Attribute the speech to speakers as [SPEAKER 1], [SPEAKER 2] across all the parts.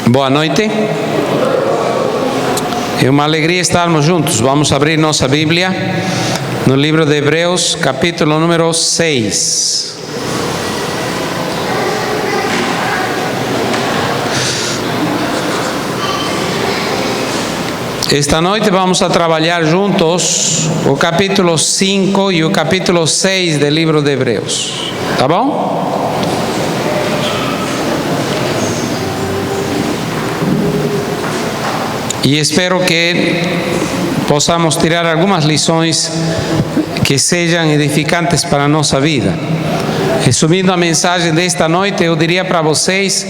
[SPEAKER 1] Boa noite. É uma alegria estarmos juntos. Vamos abrir nossa Bíblia no livro de Hebreus, capítulo número 6. Esta noite vamos a trabalhar juntos o capítulo 5 e o capítulo 6 do livro de Hebreus. Tá bom? E espero que possamos tirar algumas lições que sejam edificantes para a nossa vida. Resumindo a mensagem desta noite, eu diria para vocês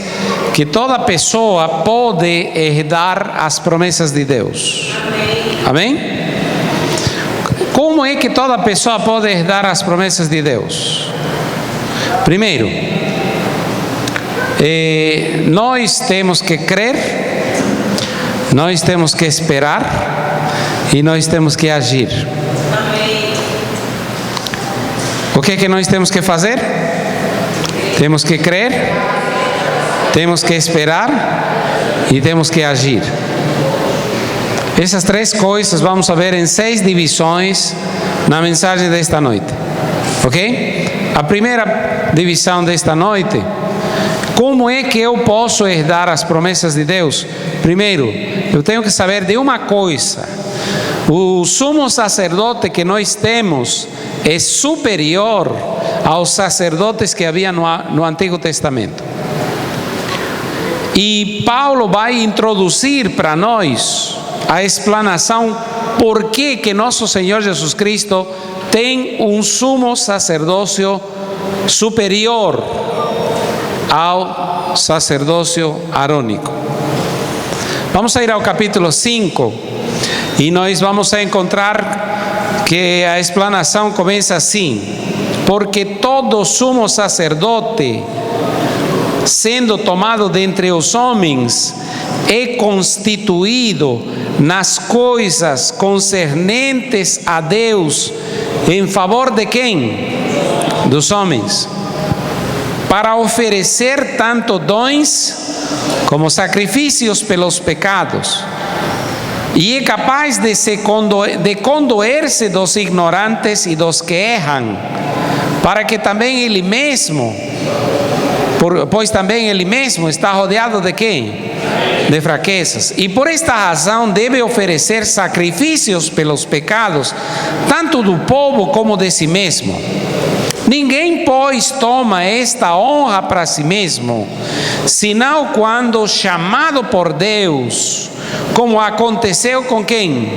[SPEAKER 1] que toda pessoa pode herdar as promessas de Deus. Amém? Como é que toda pessoa pode herdar as promessas de Deus? Primeiro, nós temos que crer, nós temos que esperar e nós temos que agir. O que é que nós temos que fazer? Temos que crer, temos que esperar e temos que agir. Essas três coisas vamos a ver em 6 divisões na mensagem desta noite. Ok? A primeira divisão desta noite: como é que eu posso herdar as promessas de Deus? Primeiro, eu tenho que saber de uma coisa: o sumo sacerdote que nós temos é superior aos sacerdotes que havia no Antigo Testamento. E Paulo vai introduzir para nós a explanação por que nosso Senhor Jesus Cristo tem um sumo sacerdócio superior ao sacerdócio arônico. Vamos a ir ao capítulo 5 e nós vamos a encontrar que a explanação começa assim: porque todo sumo sacerdote, sendo tomado dentre os homens, é constituído nas coisas concernentes a Deus, em favor de quem? Dos homens, para oferecer tanto dons como sacrifícios pelos pecados, e é capaz de condoer-se dos ignorantes e dos que erram, para que também ele mesmo, pois também ele mesmo está rodeado de quem? De fraquezas. E por esta razão deve oferecer sacrifícios pelos pecados, tanto do povo como de si mesmo. Ninguém, pois, toma esta honra para si mesmo, senão quando chamado por Deus, como aconteceu com quem?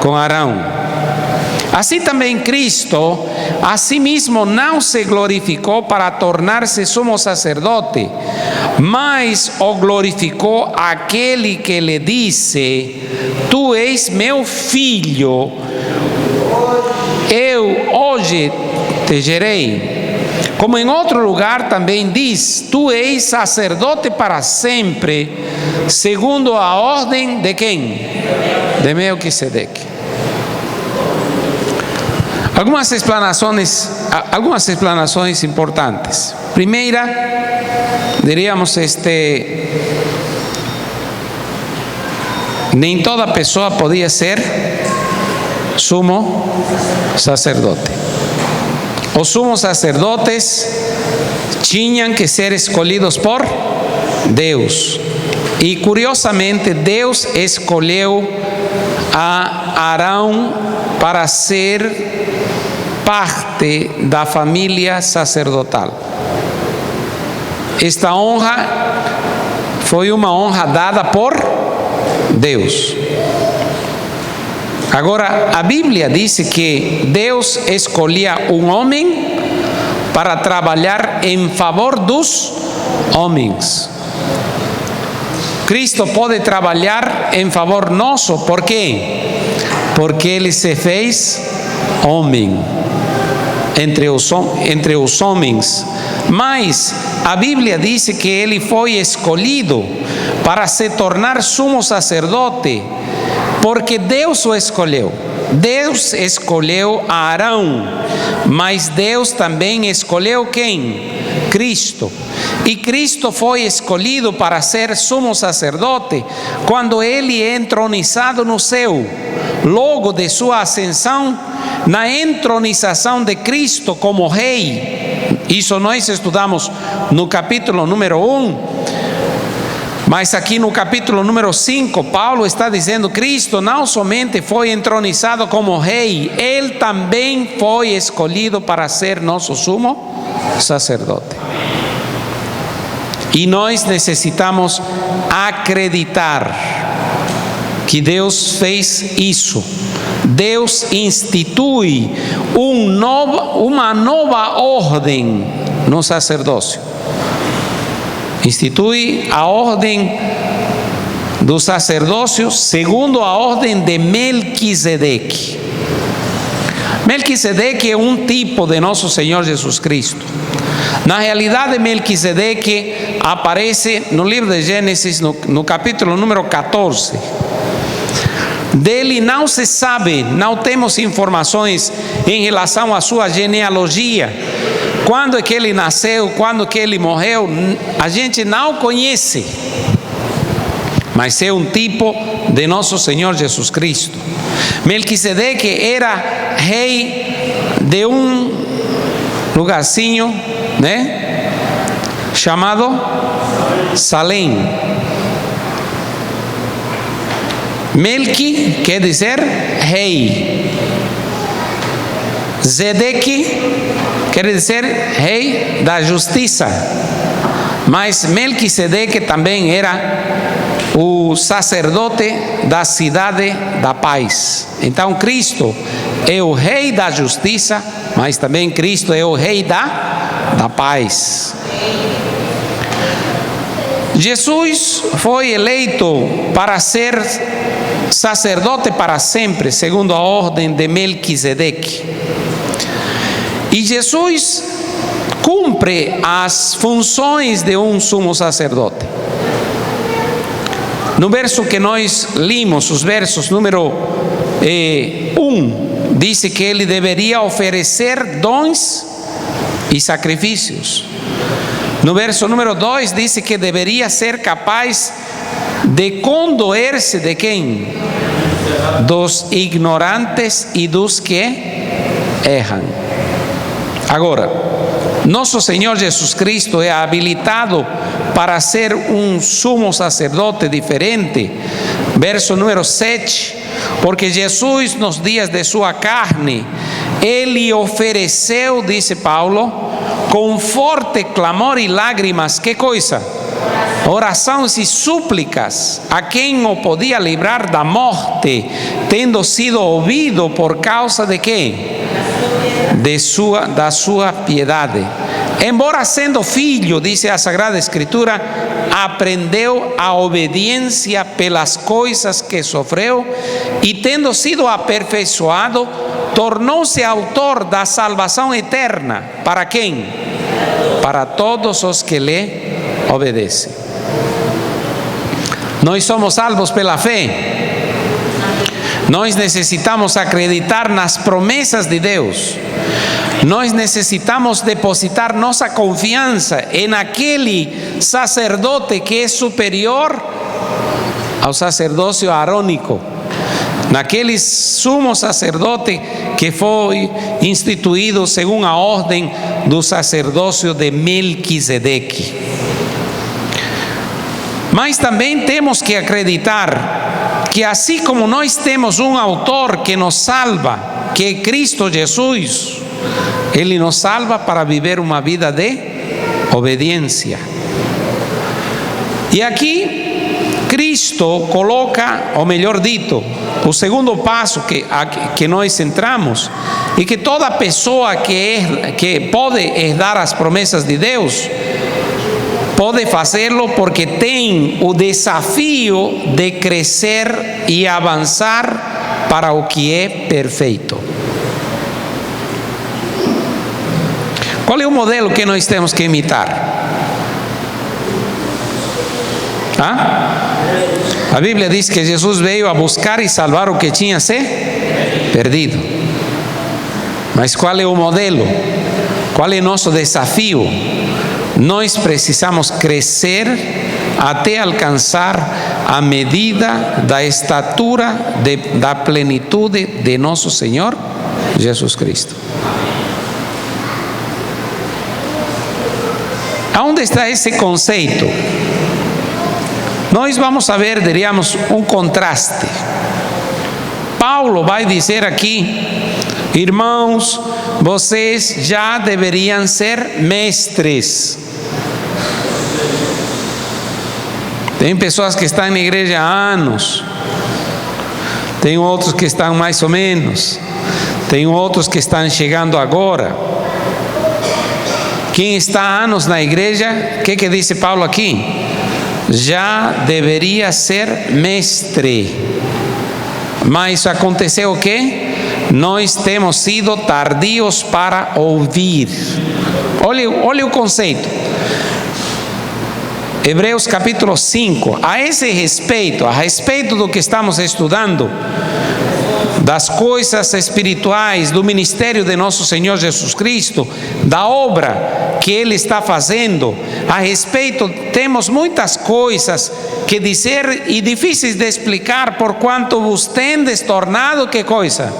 [SPEAKER 1] Com Arão. Assim também Cristo, a si mesmo não se glorificou para tornar-se sumo sacerdote, mas o glorificou aquele que lhe disse: tu és meu filho, eu hoje te gerei. Como em outro lugar também diz: tu és sacerdote para sempre, segundo a ordem de quem? De Melquisedeque. Algumas explanações importantes. Primeira, diríamos, nem toda pessoa podia ser sumo sacerdote. Os sumos sacerdotes tinham que ser escolhidos por Deus. E curiosamente, Deus escolheu a Arão para ser parte da família sacerdotal. Esta honra foi uma honra dada por Deus. Agora, a Bíblia diz que Deus escolhia um homem para trabalhar em favor dos homens. Cristo pode trabalhar em favor nosso. Por quê? Porque Ele se fez homem entre os homens. Mas a Bíblia diz que Ele foi escolhido para se tornar sumo sacerdote, porque Deus o escolheu. Deus escolheu a Arão, mas Deus também escolheu quem? Cristo. E Cristo foi escolhido para ser sumo sacerdote quando ele é entronizado no céu. Logo de sua ascensão, na entronização de Cristo como rei. Isso nós estudamos no capítulo número 1. Mas aqui no capítulo número 5, Paulo está dizendo: Cristo não somente foi entronizado como rei, ele também foi escolhido para ser nosso sumo sacerdote. E nós necessitamos acreditar que Deus fez isso. Deus institui uma nova ordem no sacerdócio. Institui a ordem do sacerdócio segundo a ordem de Melquisedeque. Melquisedeque é um tipo de nosso Senhor Jesus Cristo. Na realidade, Melquisedeque aparece no livro de Gênesis, no capítulo número 14. Dele não se sabe, não temos informações em relação à sua genealogia. Quando é que ele nasceu, quando que ele morreu, a gente não conhece. Mas é um tipo de nosso Senhor Jesus Cristo. Melquisedeque era rei de um lugarzinho, né, chamado Salém. Melqui quer dizer rei. Zedeque quer dizer rei da justiça. Mas Melquisedeque também era o sacerdote da cidade da paz. Então Cristo é o rei da justiça, mas também Cristo é o rei da paz. Jesus foi eleito para ser sacerdote para sempre, segundo a ordem de Melquisedeque. E Jesus cumpre as funções de um sumo sacerdote. No verso que nós limos, os versos número 1, diz que ele deveria oferecer dons e sacrifícios. No verso número 2 diz que deveria ser capaz de condoer-se de quem? Dos ignorantes e dos que erram. Agora, nosso Senhor Jesus Cristo é habilitado para ser um sumo sacerdote diferente. Verso número 7, porque Jesus nos dias de sua carne, ele ofereceu, disse Paulo, com forte clamor e lágrimas, que coisa? Orações e súplicas a quem o podia livrar da morte, tendo sido ouvido por causa de quê? Da sua piedade. Embora sendo filho, diz a Sagrada Escritura, aprendeu a obediência pelas coisas que sofreu, e tendo sido aperfeiçoado, tornou-se autor da salvação eterna. Para quem? Para todos os que lhe obedecem. Nós somos salvos pela fé. Nós necessitamos acreditar nas promessas de Deus. Nós necessitamos depositar nossa confiança em aquele sacerdote que é superior ao sacerdócio arônico, naquele sumo sacerdote que foi instituído segundo a ordem do sacerdócio de Melquisedeque. Mas também temos que acreditar que assim como nós temos um autor que nos salva, que é Cristo Jesus, ele nos salva para viver uma vida de obediência. E aqui Cristo coloca, ou melhor dito, o segundo passo que nós entramos, e que toda pessoa que pode herdar as promessas de Deus, pode fazê-lo porque tem o desafio de crescer e avançar para o que é perfeito. Qual é o modelo que nós temos que imitar? A Bíblia diz que Jesus veio a buscar e salvar o que tinha se perdido. Mas qual é o modelo? Qual é nosso desafio? nós precisamos crescer até alcançar a medida da estatura da plenitude de nosso Senhor Jesus Cristo. Aonde está esse conceito? Nós vamos a ver, diríamos, um contraste. Paulo vai dizer aqui: irmãos, vocês já deveriam ser mestres. Tem pessoas que estão na igreja há anos, tem outros que estão mais ou menos, tem outros que estão chegando agora. Quem está há anos na igreja, o que diz Paulo aqui? Já deveria ser mestre. Mas aconteceu o quê? Nós temos sido tardios para ouvir. Olha o conceito. Hebreus capítulo 5. A respeito do que estamos estudando, das coisas espirituais, do ministério de nosso Senhor Jesus Cristo, da obra que Ele está fazendo, a respeito, temos muitas coisas que dizer e difíceis de explicar, por quanto vos tendes tornado, que coisa?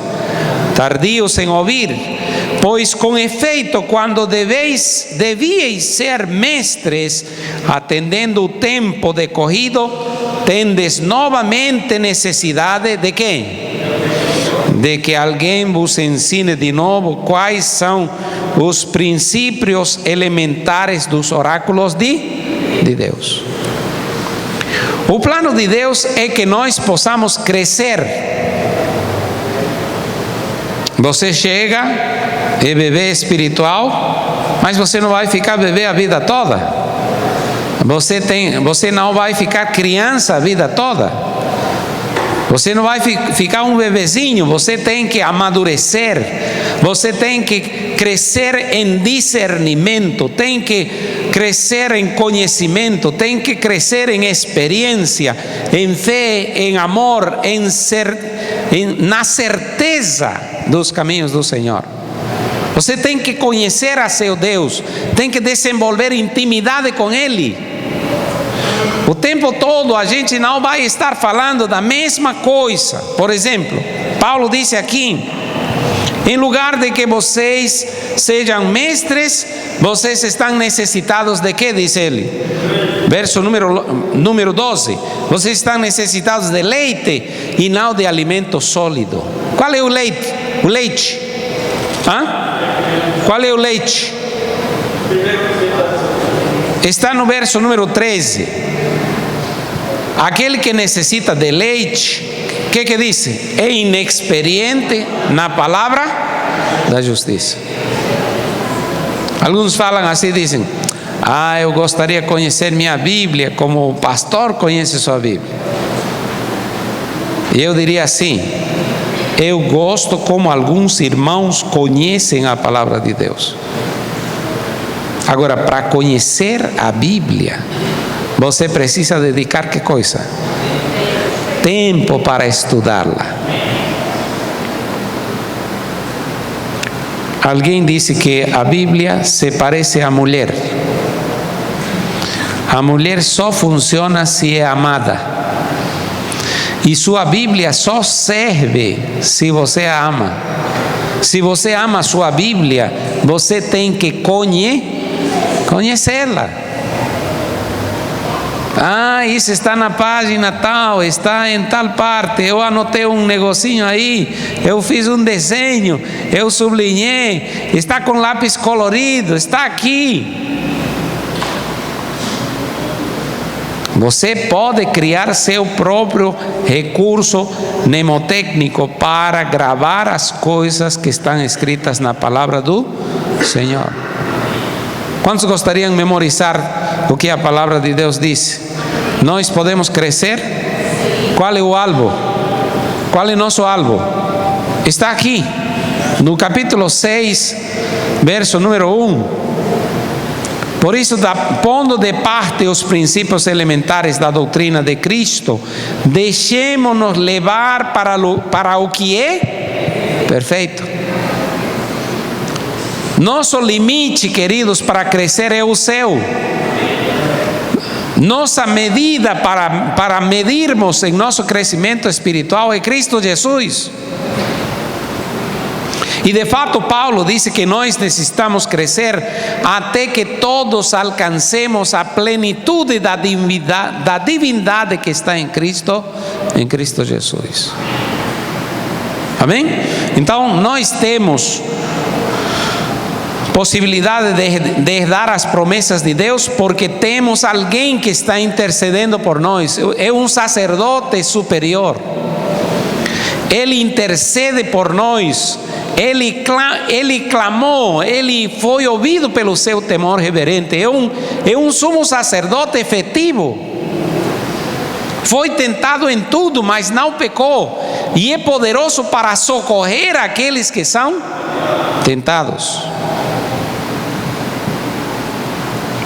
[SPEAKER 1] Tardios em ouvir. Pois com efeito, quando devíeis ser mestres, atendendo o tempo decorrido, tendes novamente necessidade de quê? De que alguém vos ensine de novo quais são os princípios elementares dos oráculos de Deus. O plano de Deus é que nós possamos crescer. Você chega, é bebê espiritual, mas você não vai ficar bebê a vida toda. Você não vai ficar criança a vida toda. Você não vai ficar um bebezinho. Você tem que amadurecer. Você tem que crescer em discernimento. Tem que crescer em conhecimento. Tem que crescer em experiência, em fé, em amor, na certeza dos caminhos do Senhor. Você tem que conhecer a seu Deus. Tem que desenvolver intimidade com Ele. O tempo todo a gente não vai estar falando da mesma coisa. Por exemplo, Paulo disse aqui: em lugar de que vocês sejam mestres, vocês estão necessitados de quê? Diz ele. Verso número 12. Vocês estão necessitados de leite e não de alimento sólido. Qual é o leite? O leite. Qual é o leite? Está no verso número 13. Aquele que necessita de leite, o que diz? É inexperiente na palavra da justiça. Alguns falam assim, dizem: eu gostaria de conhecer minha Bíblia como o pastor conhece sua Bíblia. E eu diria assim: eu gosto como alguns irmãos conhecem a palavra de Deus. Agora, para conhecer a Bíblia, você precisa dedicar que coisa? Tempo para estudá-la. Alguém disse que a Bíblia se parece à mulher. A mulher só funciona se é amada. E sua Bíblia só serve se você a ama. Se você ama a sua Bíblia, você tem que conhecê-la. Isso está na página tal, está em tal parte, eu anotei um negocinho aí, eu fiz um desenho, eu sublinhei, está com lápis colorido, está aqui. Você pode criar seu próprio recurso mnemotécnico para gravar as coisas que estão escritas na palavra do Senhor. Quantos gostariam de memorizar o que a palavra de Deus diz? Nós podemos crescer. Qual é o alvo? Qual é nosso alvo? Está aqui, no capítulo 6, verso número 1. Por isso, pondo de parte os princípios elementares da doutrina de Cristo, deixemos-nos levar para o que é perfeito. Nosso limite, queridos, para crescer é o céu. Nossa medida para medirmos em nosso crescimento espiritual é Cristo Jesus. E de fato Paulo disse que nós necessitamos crescer até que todos alcancemos a plenitude da divindade que está em Cristo Jesus. Amém? Então nós temos possibilidade de herdar as promessas de Deus, porque temos alguém que está intercedendo por nós. É um sacerdote superior. Ele intercede por nós. Ele clamou, ele foi ouvido pelo seu temor reverente. É um sumo sacerdote efetivo. Foi tentado em tudo, mas não pecou. E é poderoso para socorrer aqueles que são tentados.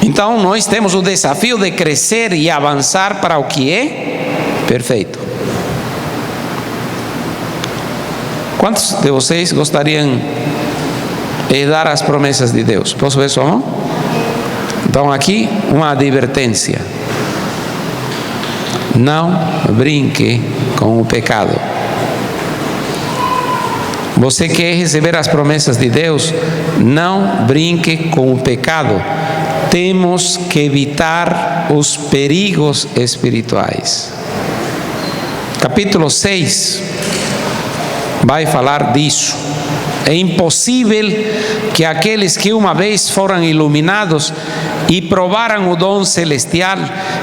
[SPEAKER 1] Então nós temos o desafio de crescer e avançar para o que é perfeito. Quantos de vocês gostariam de dar as promessas de Deus? Posso ver sua mão? Então aqui uma advertência: não brinque com o pecado. Você quer receber as promessas de Deus? Não brinque com o pecado. Temos que evitar os perigos espirituais. Capítulo 6 vai falar disso. É impossível que aqueles que uma vez foram iluminados e provaram o dom celestial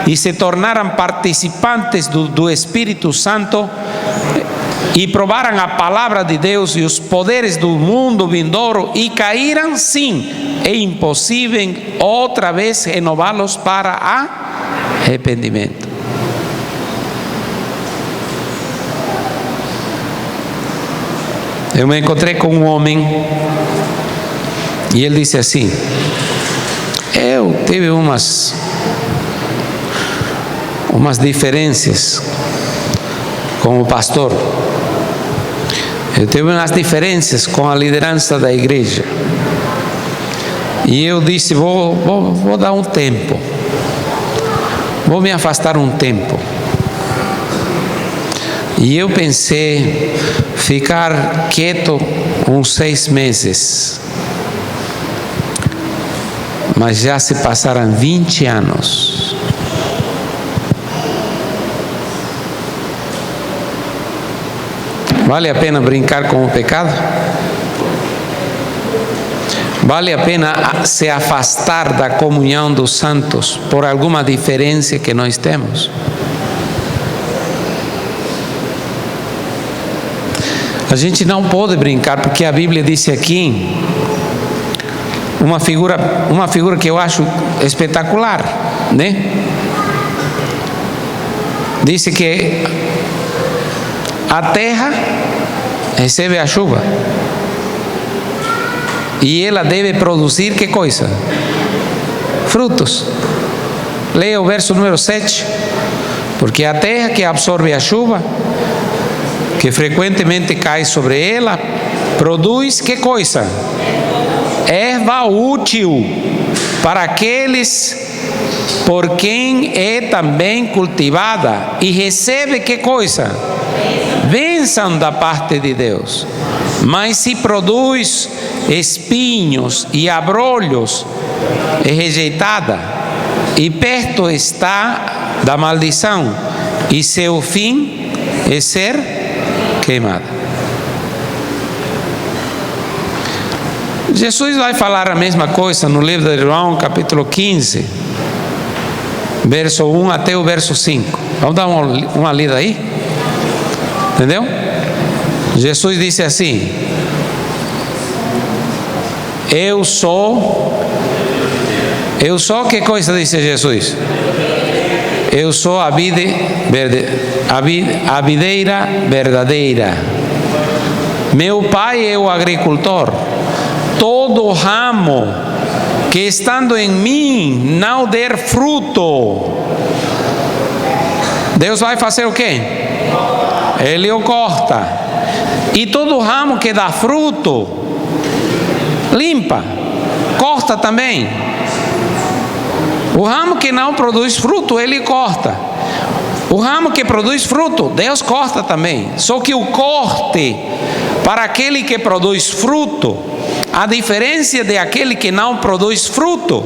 [SPEAKER 1] e se tornaram participantes do Espírito Santo e provaram a palavra de Deus e os poderes do mundo vindouro e caíram, sim, é impossível outra vez renová-los para arrependimento. Eu me encontrei com um homem e ele disse assim: eu tive umas diferenças com o pastor. Eu tive umas diferenças com a liderança da igreja. E eu disse: vou dar um tempo. Vou me afastar um tempo. E eu pensei ficar quieto uns 6 meses. Mas já se passaram 20 anos. Vale a pena brincar com o pecado? Vale a pena se afastar da comunhão dos santos por alguma diferença que nós temos? A gente não pode brincar, porque a Bíblia disse aqui uma figura que eu acho espetacular, né? Disse que a terra recebe a chuva e ela deve produzir que coisa? Frutos. Leia o verso número 7. Porque a terra que absorve a chuva, que frequentemente cai sobre ela, produz que coisa? Erva útil para aqueles por quem é também cultivada, e recebe que coisa? Bênção da parte de Deus. Mas se produz espinhos e abrolhos, é rejeitada, e perto está da maldição, e seu fim é ser queimada. Jesus vai falar a mesma coisa no livro de João, capítulo 15, verso 1 até o verso 5. Vamos dar uma lida aí? Entendeu? Jesus disse assim: eu sou, que coisa disse Jesus? Eu sou a videira verdadeira. Meu pai é o agricultor. Todo ramo que estando em mim não der fruto, Deus vai fazer o quê? Ele o corta. E todo ramo que dá fruto, limpa, corta também. O ramo que não produz fruto, ele corta. O ramo que produz fruto, Deus corta também. Só que o corte para aquele que produz fruto, a diferença de aquele que não produz fruto,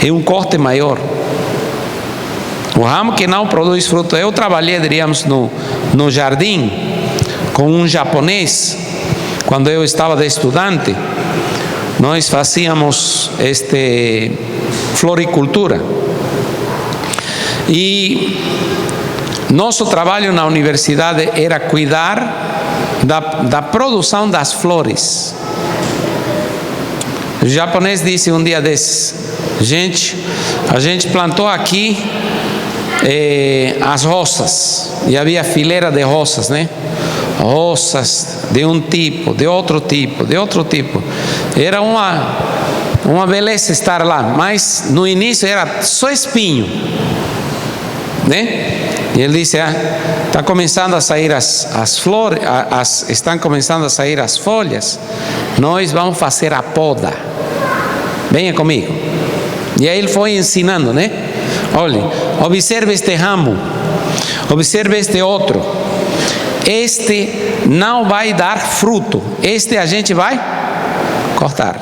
[SPEAKER 1] é um corte maior. O ramo que não produz fruto. Eu trabalhei, diríamos, no jardim com um japonês, quando eu estava de estudante. Nós fazíamos floricultura. E nosso trabalho na universidade era cuidar da produção das flores. O japonês disse um dia desses: a gente plantou aqui as rosas, e havia fileira de rosas, né? Rosas de um tipo, de outro tipo, de outro tipo. Era uma beleza estar lá, mas no início era só espinho, né? E ele disse: está começando a sair as flores, estão começando a sair as folhas, nós vamos fazer a poda, venha comigo. E aí ele foi ensinando, né? Olhe, observe este ramo, observe este outro. Este não vai dar fruto, este a gente vai cortar.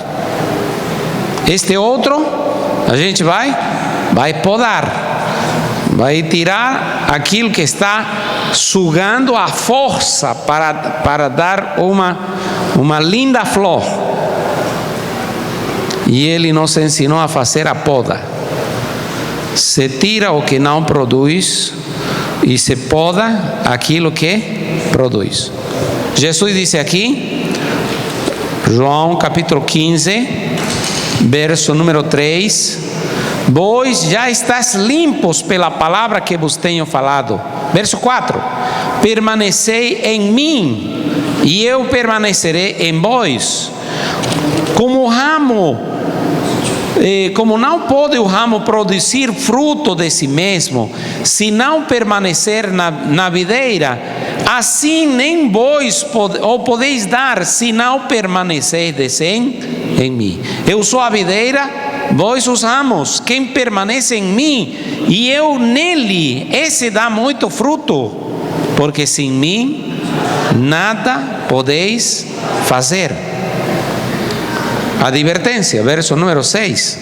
[SPEAKER 1] Este outro a gente vai podar, vai tirar aquilo que está sugando a força para dar uma linda flor. E ele nos ensinou a fazer a poda. Se tira o que não produz e se poda aquilo que produz. Jesus disse aqui, João capítulo 15, verso número 3: vós já estáis limpos pela palavra que vos tenho falado. Verso 4: permanecei em mim e eu permanecerei em vós. Como o ramo, como não pode o ramo produzir fruto de si mesmo, se não permanecer na videira, assim nem vós podeis dar, se não permaneceis em mim. Eu sou a videira, vós os ramos. Quem permanece em mim e eu nele, esse dá muito fruto, porque sem mim nada podeis fazer. Advertência, verso número 6: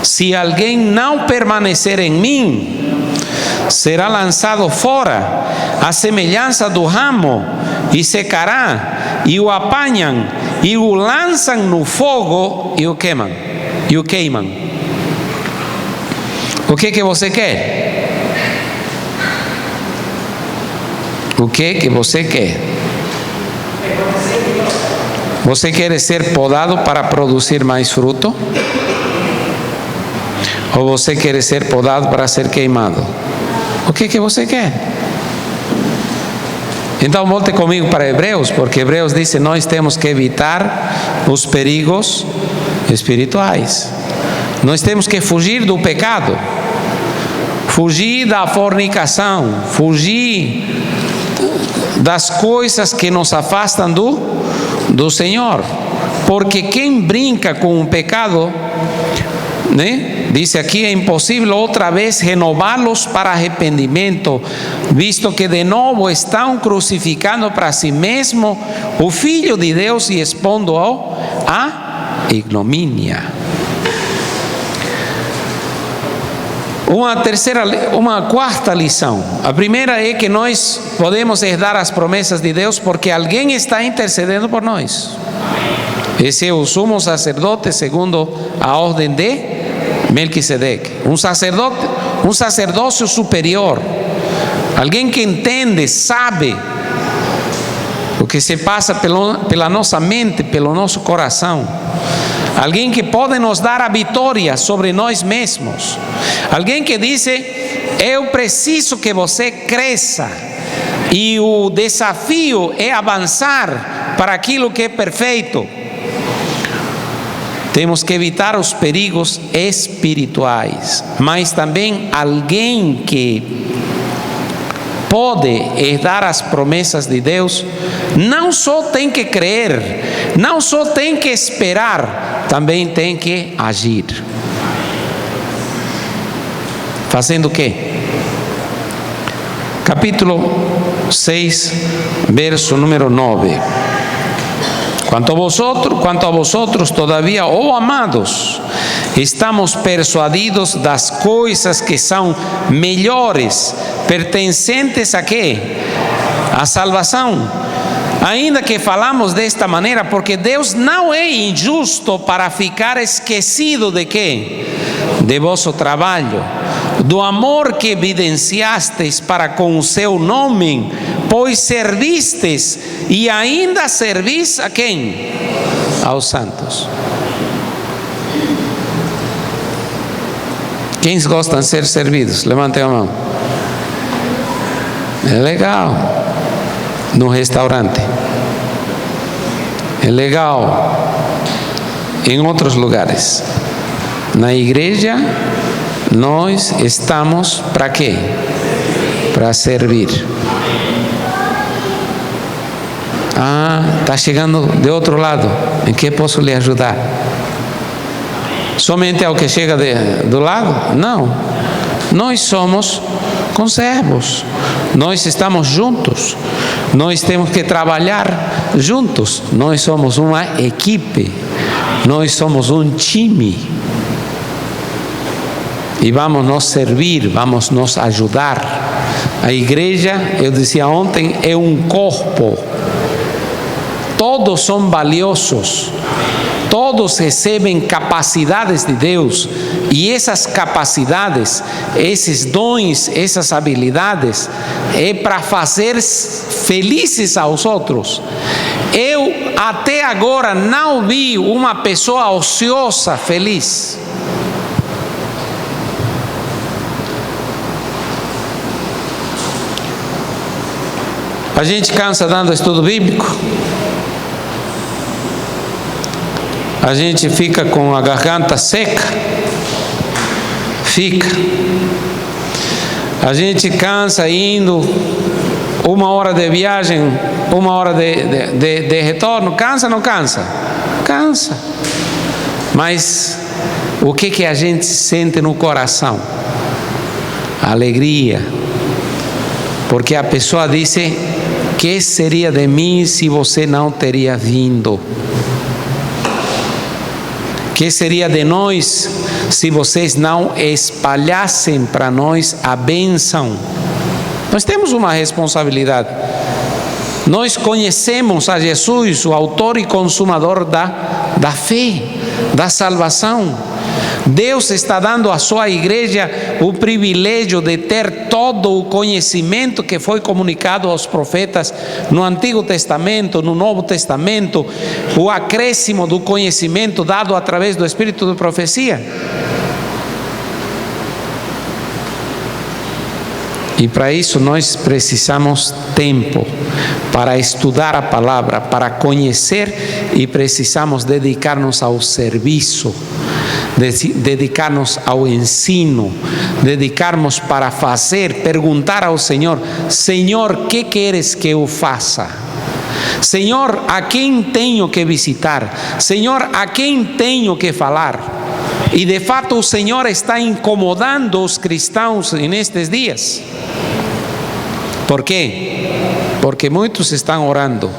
[SPEAKER 1] se alguém não permanecer em mim, será lançado fora, à semelhança do ramo, e secará, e o apanham, e o lançam no fogo, e o queimam. O que você quer? O que você quer? Você quer ser podado para produzir mais fruto? Ou você quer ser podado para ser queimado? O que você quer? Então volte comigo para Hebreus, porque Hebreus diz que nós temos que evitar os perigos espirituais. Nós temos que fugir do pecado, fugir da fornicação, fugir das coisas que nos afastam do Senhor, porque quem brinca com o pecado, né? Diz aqui: é impossível outra vez renová-los para arrependimento, visto que de novo estão crucificando para si mesmo o Filho de Deus e expondo-o à ignomínia. Uma quarta lição. A primeira é que nós podemos herdar as promessas de Deus porque alguém está intercedendo por nós. Esse é o sumo sacerdote segundo a ordem de Melquisedeque. Um sacerdócio superior. Alguém que entende, sabe o que se passa pela nossa mente, pelo nosso coração. Alguém que pode nos dar a vitória sobre nós mesmos. Alguém que diz: eu preciso que você cresça, e o desafio é avançar para aquilo que é perfeito. Temos que evitar os perigos espirituais, mas também alguém que pode herdar as promessas de Deus, não só tem que crer, não só tem que esperar, também tem que agir. Fazendo o quê? Capítulo 6, verso número 9. Quanto a vosotros todavía, oh amados, estamos persuadidos das coisas que são melhores, pertencentes a quê? A salvação. Ainda que falamos desta maneira, porque Deus não é injusto para ficar esquecido de quê? De vosso trabalho, do amor que evidenciastes para com o seu nome, pois servistes e ainda servis a quem? Aos santos. Quem gostam de ser servidos? Levantem a mão. É legal. No restaurante. É legal. Em outros lugares. Na igreja, nós estamos para quê? Para servir. Está chegando de outro lado. Em que posso lhe ajudar? Somente ao que chega do lado? Não. Nós somos conservos. Nós estamos juntos. Nós temos que trabalhar juntos. Nós somos uma equipe. Nós somos um time. E vamos nos servir, vamos nos ajudar. A igreja, eu dizia ontem, é um corpo. Todos são valiosos. Todos recebem capacidades de Deus. E essas capacidades, esses dons, essas habilidades, é para fazer felizes aos outros. Eu até agora não vi uma pessoa ociosa feliz. A gente cansa dando estudo bíblico. A gente fica com a garganta seca. Fica. A gente cansa indo 1 hora de viagem, 1 hora de retorno. Cansa ou não cansa? Cansa. Mas o que a gente sente no coração? Alegria. Porque a pessoa disse: que seria de mim se você não teria vindo? Que seria de nós se vocês não espalhassem para nós a bênção? Nós temos uma responsabilidade. Nós conhecemos a Jesus, o autor e consumador da fé, da salvação. Deus está dando à sua igreja o privilégio de ter todo o conhecimento que foi comunicado aos profetas no Antigo Testamento, no Novo Testamento, o acréscimo do conhecimento dado através do Espírito de profecia. E para isso nós precisamos tempo para estudar a palavra, para conhecer, e precisamos dedicar-nos ao serviço, dedicar-nos ao ensino, dedicar-nos para fazer, perguntar ao Senhor: Senhor, que queres que eu faça? Senhor, a quem tenho que visitar? Senhor, a quem tenho que falar? E de fato o Senhor está incomodando os cristãos nestes dias. Por quê? Porque muitos estão orando,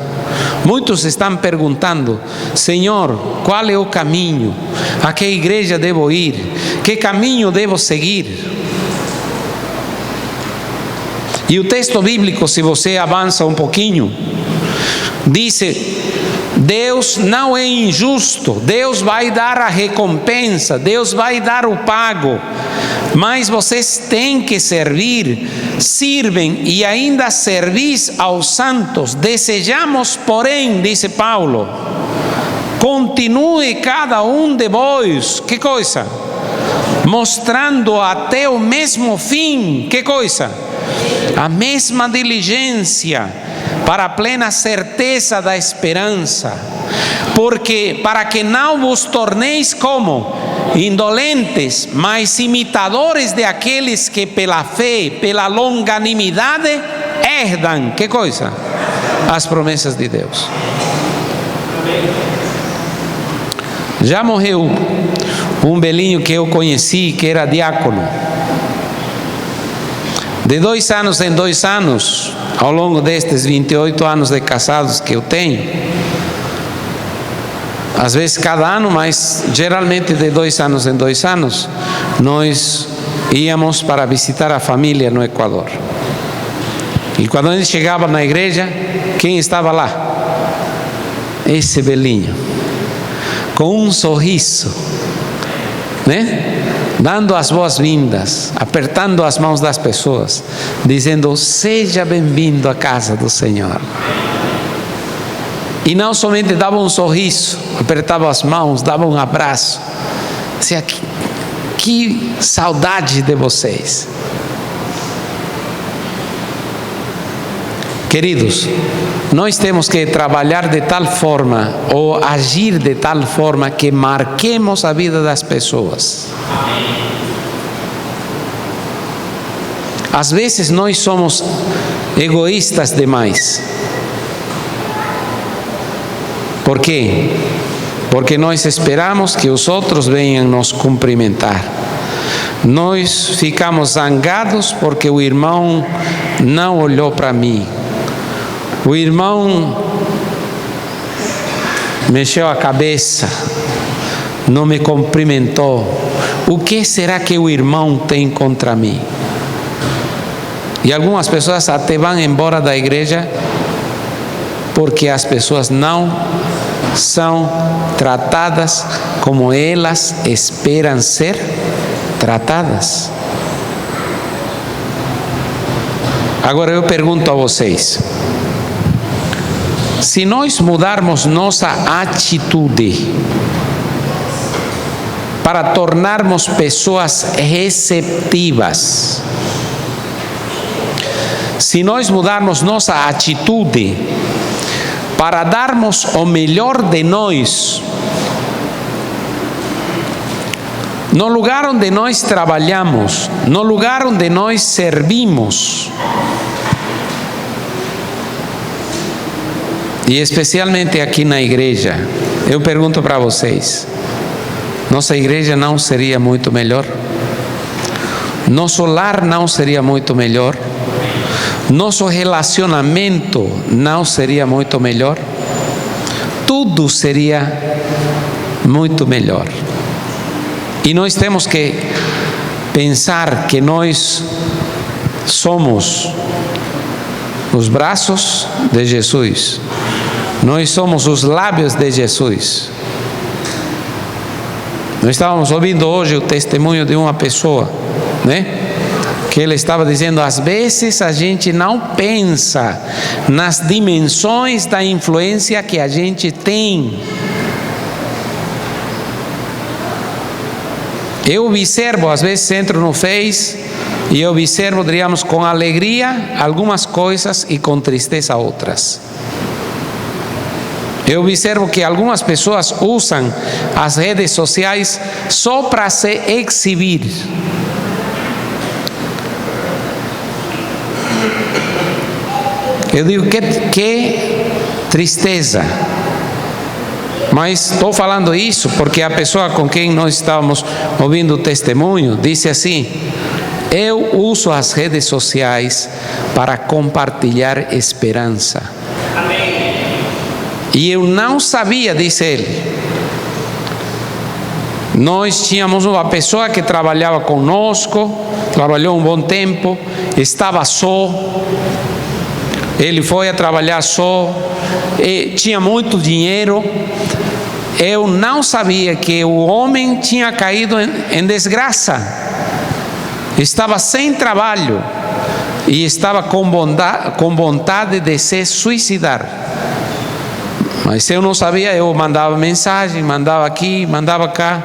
[SPEAKER 1] muitos estão perguntando: Senhor, qual é o caminho? A que igreja devo ir? Que caminho devo seguir? E o texto bíblico, se você avança um pouquinho, diz: Deus não é injusto, Deus vai dar a recompensa, Deus vai dar o pago, mas vocês têm que servir, sirvem e ainda servis aos santos. Desejamos, porém, disse Paulo, continue cada um de vós, que coisa? Mostrando até o mesmo fim, que coisa? A mesma diligência, para a plena certeza da esperança, porque para que não vos torneis como indolentes, mas imitadores de aqueles que pela fé, pela longanimidade herdam, que coisa? As promessas de Deus. Já morreu um velhinho que eu conheci, que era diácono. De 2 anos em 2 anos, ao longo destes 28 anos de casados que eu tenho, às vezes cada ano, mas geralmente de 2 anos em 2 anos, nós íamos para visitar a família no Equador. E quando a gente chegava na igreja, quem estava lá? Esse velhinho, com um sorriso, né? Dando as boas-vindas, apertando as mãos das pessoas, dizendo: seja bem-vindo à casa do Senhor. E não somente dava um sorriso, apertava as mãos, dava um abraço. Dizia: que saudade de vocês. Queridos, nós temos que trabalhar de tal forma, ou agir de tal forma, que marquemos a vida das pessoas. Às vezes nós somos egoístas demais. Por quê? Porque nós esperamos que os outros venham nos cumprimentar. Nós ficamos zangados porque o irmão não olhou para mim. O irmão mexeu a cabeça, não me cumprimentou. O que será que o irmão tem contra mim? E algumas pessoas até vão embora da igreja porque as pessoas não são tratadas como elas esperam ser tratadas. Agora eu pergunto a vocês: se nós mudarmos nossa atitude para tornarmos pessoas receptivas, se nós mudarmos nossa atitude para darmos o melhor de nós, no lugar onde nós trabalhamos, no lugar onde nós servimos, e especialmente aqui na igreja, eu pergunto para vocês: nossa igreja não seria muito melhor? Nosso lar não seria muito melhor? Nosso relacionamento não seria muito melhor? Tudo seria muito melhor. E nós temos que pensar que nós somos os braços de Jesus. Nós somos os lábios de Jesus. Nós estávamos ouvindo hoje o testemunho de uma pessoa, né? Que ele estava dizendo: às vezes a gente não pensa nas dimensões da influência que a gente tem. Eu observo, às vezes entro no Face e eu observo, diríamos, com alegria algumas coisas e com tristeza outras. Eu observo que algumas pessoas usam as redes sociais só para se exibir. Eu digo, que tristeza. Mas estou falando isso porque a pessoa com quem nós estávamos ouvindo o testemunho disse assim: eu uso as redes sociais para compartilhar esperança. Amém. E eu não sabia, disse ele. Nós tínhamos uma pessoa que trabalhava conosco, trabalhou um bom tempo, estava só. Ele foi a trabalhar só, e tinha muito dinheiro. Eu não sabia que o homem tinha caído em desgraça. Estava sem trabalho e estava com vontade de se suicidar. Mas eu não sabia, eu mandava mensagem, mandava aqui, mandava cá.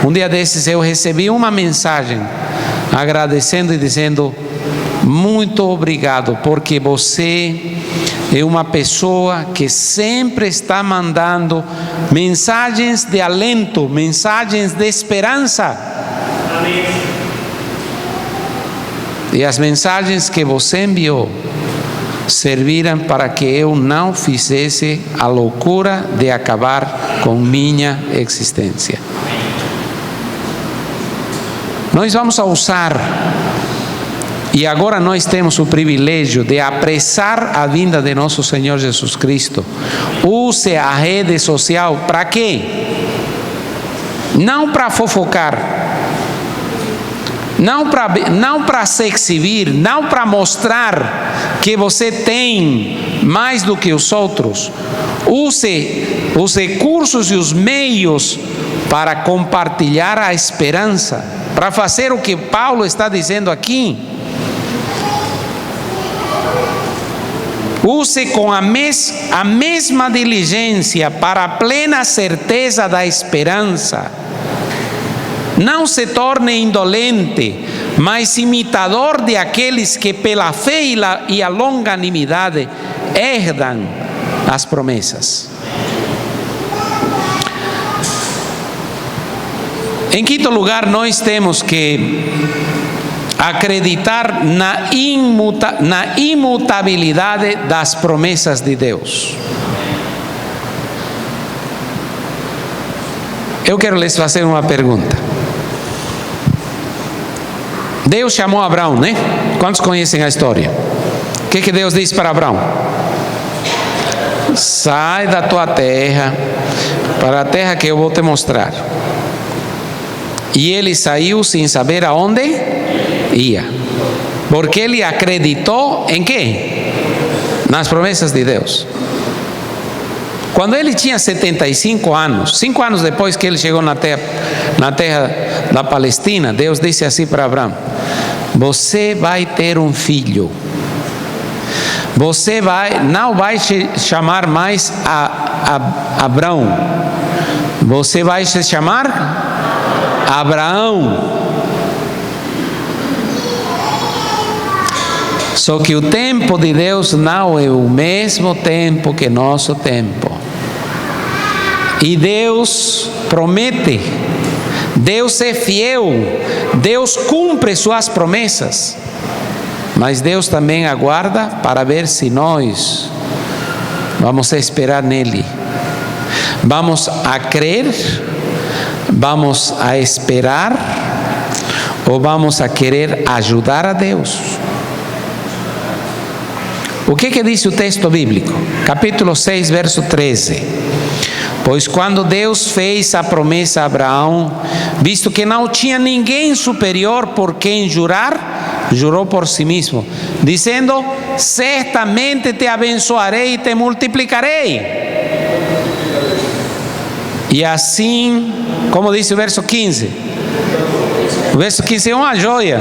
[SPEAKER 1] Um dia desses eu recebi uma mensagem agradecendo e dizendo: muito obrigado, porque você é uma pessoa que sempre está mandando mensagens de alento, mensagens de esperança. Amém. E as mensagens que você enviou serviram para que eu não fizesse a loucura de acabar com minha existência. Nós vamos usar, e agora nós temos o privilégio de apressar a vinda de nosso Senhor Jesus Cristo. Use a rede social para quê? Não para fofocar, não para se exibir, não para mostrar que você tem mais do que os outros. Use os recursos e os meios para compartilhar a esperança, para fazer o que Paulo está dizendo aqui. Use com a mesma diligência para a plena certeza da esperança. Não se torne indolente, mas imitador de aqueles que pela fé e a longanimidade herdam as promessas. Em quinto lugar, nós temos que acreditar na imutabilidade das promessas de Deus. Eu quero lhes fazer uma pergunta. Deus chamou Abraão, né? Quantos conhecem a história? O que Deus disse para Abraão? Sai da tua terra para a terra que eu vou te mostrar. E ele saiu sem saber aonde ia, porque ele acreditou em quê? Nas promessas de Deus. Quando ele tinha 75 anos, 5 anos depois que ele chegou na terra da Palestina, Deus disse assim para Abraão: você vai ter um filho. Você não vai se chamar mais Abraão. Você vai se chamar Abraão. Só que o tempo de Deus não é o mesmo tempo que nosso tempo. E Deus promete, Deus é fiel, Deus cumpre suas promessas. Mas Deus também aguarda para ver se nós vamos esperar nele. Vamos a crer, vamos a esperar, ou vamos a querer ajudar a Deus? O que diz o texto bíblico? Capítulo 6, verso 13. Pois quando Deus fez a promessa a Abraão, visto que não tinha ninguém superior por quem jurar, jurou por si mesmo, dizendo: certamente te abençoarei e te multiplicarei. E assim, como diz o verso 15, o verso 15 é uma joia,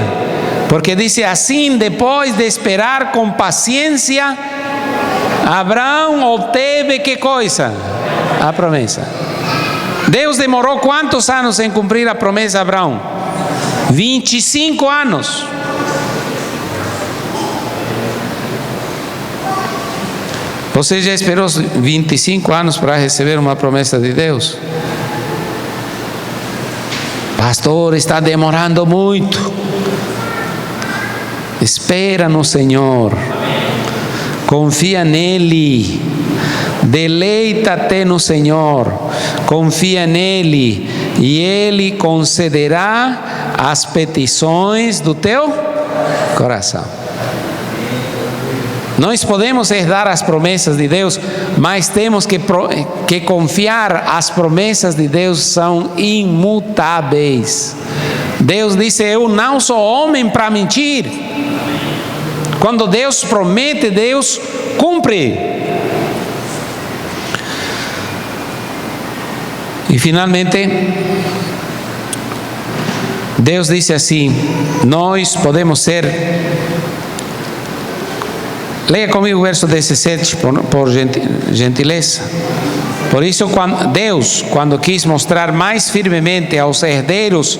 [SPEAKER 1] porque diz assim: depois de esperar com paciência, Abraão obteve que coisa? A promessa. Deus demorou quantos anos em cumprir a promessa a Abraão? 25 anos. Você já esperou 25 anos para receber uma promessa de Deus? Pastor, está demorando muito. Espera no Senhor, confia nele, deleita-te no Senhor, confia nele e ele concederá as petições do teu coração. Nós podemos herdar as promessas de Deus, mas temos que confiar. As promessas de Deus são imutáveis. Deus disse: eu não sou homem para mentir. Quando Deus promete, Deus cumpre. E finalmente, Deus disse assim: nós podemos ser. Leia comigo o verso 17, por gentileza. Por isso, Deus, quando quis mostrar mais firmemente aos herdeiros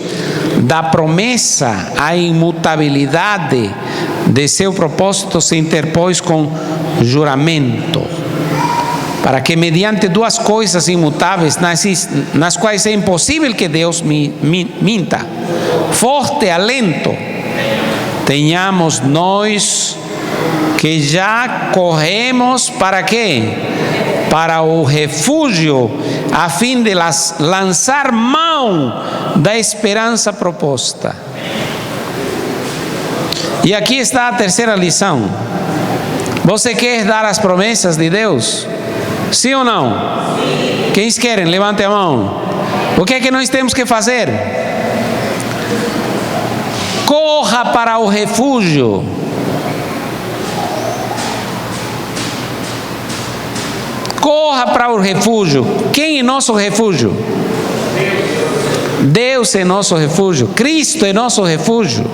[SPEAKER 1] da promessa a imutabilidade de seu propósito, se interpôs com juramento, para que mediante duas coisas imutáveis, nas quais é impossível que Deus minta, forte alento, tenhamos nós que já corremos para quê? Para o refúgio, a fim de lançar mão da esperança proposta. E aqui está a terceira lição. Você quer dar as promessas de Deus? Sim ou não? Sim. Quem querem? Levante a mão. O que é que nós temos que fazer? Corra para o refúgio. Corra para o refúgio. Quem é nosso refúgio? Deus é nosso refúgio. Cristo é nosso refúgio.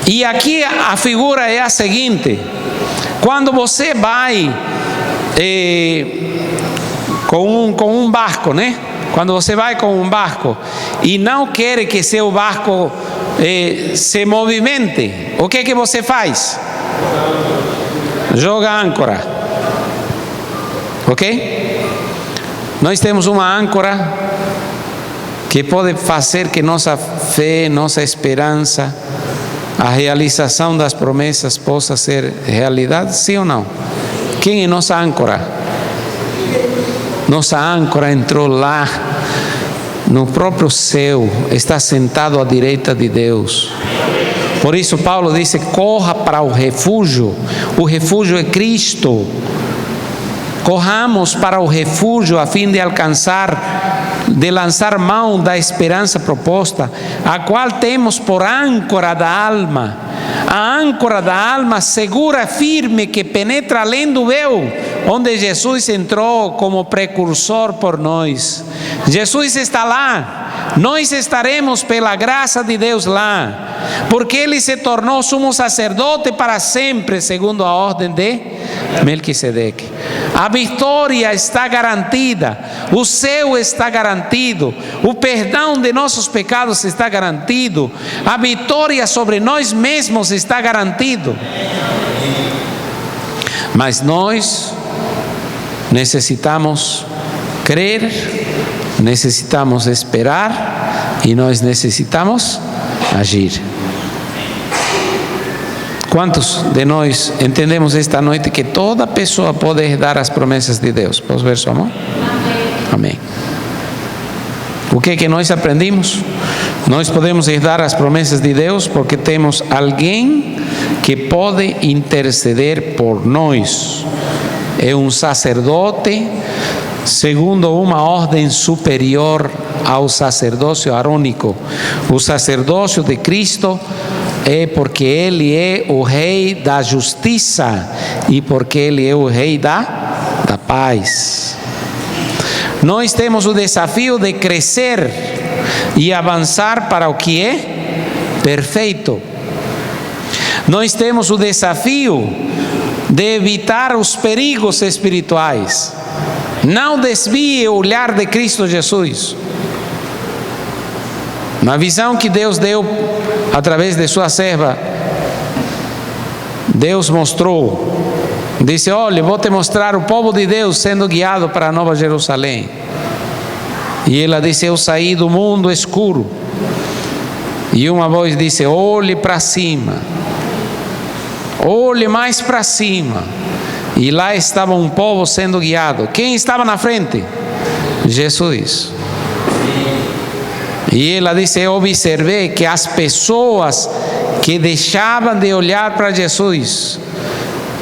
[SPEAKER 1] E aqui a figura é a seguinte: quando você vai com um barco, né? Quando você vai com um barco e não quer que seu barco se movimente, o que é que você faz? Joga âncora, ok? Nós temos uma âncora que pode fazer que nossa fé, nossa esperança, a realização das promessas possa ser realidade, sim ou não? Quem é nossa âncora? Nossa âncora entrou lá no próprio céu, está sentado à direita de Deus. Por isso Paulo disse: corra para o refúgio é Cristo. Corramos para o refúgio a fim de lançar mão da esperança proposta, a qual temos por âncora da alma. A âncora da alma segura, firme, que penetra além do véu, onde Jesus entrou como precursor por nós. Jesus está lá, nós estaremos pela graça de Deus lá, porque Ele se tornou sumo sacerdote para sempre, segundo a ordem de Melquisedeque. A vitória está garantida, o céu está garantido, o perdão de nossos pecados está garantido, a vitória sobre nós mesmos está garantido. Mas nós necessitamos crer, necessitamos esperar e nós necessitamos agir. Quantos de nós entendemos esta noite que toda pessoa pode herdar as promessas de Deus? Posso ver sua mão? Amém. O que é que nós aprendimos? Nós podemos herdar as promessas de Deus porque temos alguém que pode interceder por nós. É um sacerdote segundo uma ordem superior ao sacerdócio arônico. O sacerdócio de Cristo é porque Ele é o Rei da justiça e porque Ele é o Rei da paz. Nós temos o desafio de crescer e avançar para o que é perfeito. Nós temos o desafio de evitar os perigos espirituais. Não desvie o olhar de Cristo Jesus. Na visão que Deus deu através de sua serva, Deus mostrou, disse: olha, vou te mostrar o povo de Deus sendo guiado para a Nova Jerusalém. E ela disse: eu saí do mundo escuro. E uma voz disse: olhe para cima, olhe mais para cima. E lá estava um povo sendo guiado. Quem estava na frente? Jesus. E ela disse: eu observei que as pessoas que deixavam de olhar para Jesus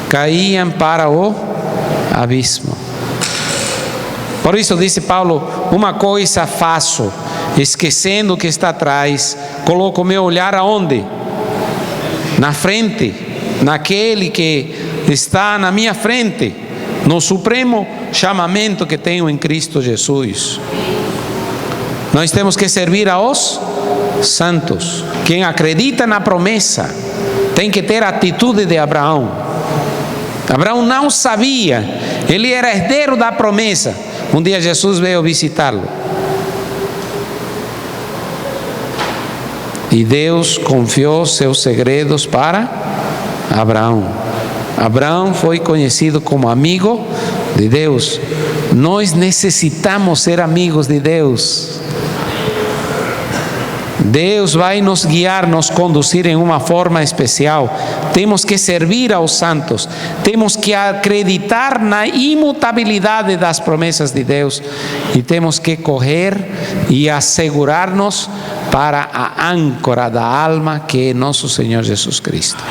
[SPEAKER 1] caíam para o abismo. Por isso disse Paulo: uma coisa faço, esquecendo o que está atrás, coloco meu olhar aonde? Na frente, naquele que está na minha frente, no supremo chamamento que tenho em Cristo Jesus. Nós temos que servir aos santos. Quem acredita na promessa tem que ter a atitude de Abraão. Abraão não sabia, ele era herdeiro da promessa. Um dia Jesus veio visitá-lo e Deus confiou seus segredos para Abraão. Abraão foi conhecido como amigo de Deus. Nós necessitamos ser amigos de Deus. Deus vai nos guiar, nos conduzir em uma forma especial. Temos que servir aos santos. Temos que acreditar na imutabilidade das promessas de Deus. E temos que correr e assegurar-nos para a âncora da alma, que é nosso Senhor Jesus Cristo.